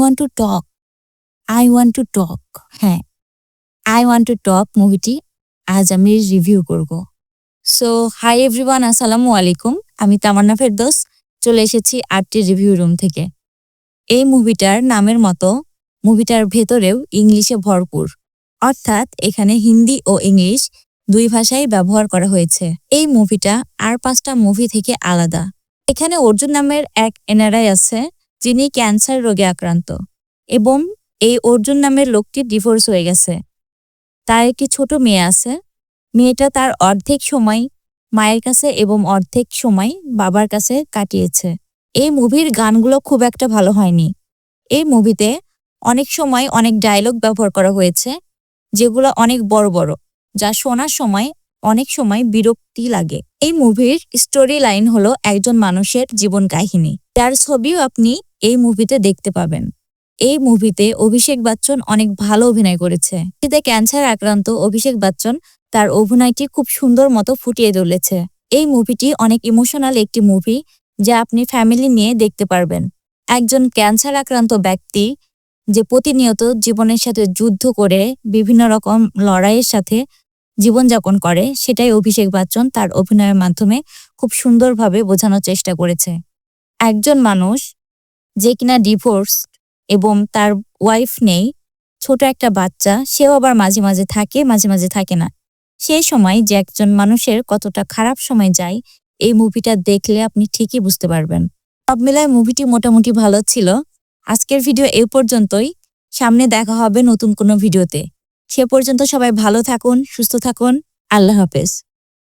Want to talk হ্যাঁ, I want to talk মুভিটি আজ আমি রিভিউ করব। সো হাই এভরিওয়ান, আসসালামু আলাইকুম। আমি তামান্না ফেরদৌস চলে এসেছি আরটি রিভিউ রুম থেকে। এই মুভিটার নামের মতো মুভিটার ভেতরেও ইংলিশে ভরপুর, অর্থাৎ এখানে হিন্দি ও ইংলিশ দুই ভাষাই ব্যবহার করা হয়েছে। এই মুভিটা আর 5টা মুভি থেকে আলাদা। এখানে অর্জুন নামের এক এনআরআই আছে যিনি ক্যান্সার রোগে আক্রান্ত এবং এই অর্জুন নামের লোকটি ডিভোর্স হয়ে গেছে। তার একটি ছোট মেয়ে আছে। মেয়েটা তার অর্ধেক সময় মায়ের কাছে এবং অর্ধেক সময় বাবার কাছে কাটিয়েছে। এই মুভির গানগুলো খুব একটা ভালো হয়নি। এই মুভিতে অনেক সময় অনেক ডায়লগ ব্যবহার করা হয়েছে যেগুলো অনেক বড় বড়, যা শোনার সময় অনেক সময় বিরক্তি লাগে। এই মুভির স্টোরি লাইন হলো একজন মানুষের জীবন কাহিনী, যার ছবিও আপনি এই মুভিতে দেখতে পাবেন। এই মুভিতে অভিষেক বচ্চন অনেক ভালো অভিনয় করেছে। এতে ক্যান্সার আক্রান্ত অভিষেক বচ্চন তার অভিনয়টি খুব সুন্দর মতো ফুটিয়ে তুলেছে। এই মুভিটি অনেক ইমোশনাল একটি মুভি, যা আপনি ফ্যামিলি নিয়ে দেখতে পারবেন। একজন ক্যান্সার আক্রান্ত ব্যক্তি যে প্রতিনিয়ত জীবনের সাথে যুদ্ধ করে বিভিন্ন রকম লড়াইয়ের সাথে জীবনযাপন করে, সেটাই অভিষেক বচ্চন তার অভিনয়ের মাধ্যমে খুব সুন্দরভাবে বোঝানোর চেষ্টা করেছে। একজন মানুষ যে কিনা ডিভোর্স এবং তার ওয়াইফ নেই, ছোট একটা বাচ্চা, সেও আবার মাঝে মাঝে থাকে মাঝে মাঝে থাকে না। সেই সময় যে একজন মানুষের কতটা খারাপ সময় যায়, এই মুভিটা দেখলে আপনি ঠিকই বুঝতে পারবেন। সব মিলায় মুভিটি মোটামুটি ভালো ছিল। আজকের ভিডিও এই পর্যন্তই। সামনে দেখা হবে নতুন কোনো ভিডিওতে। সে পর্যন্ত সবাই ভালো থাকুন, সুস্থ থাকুন। আল্লাহ হাফেজ।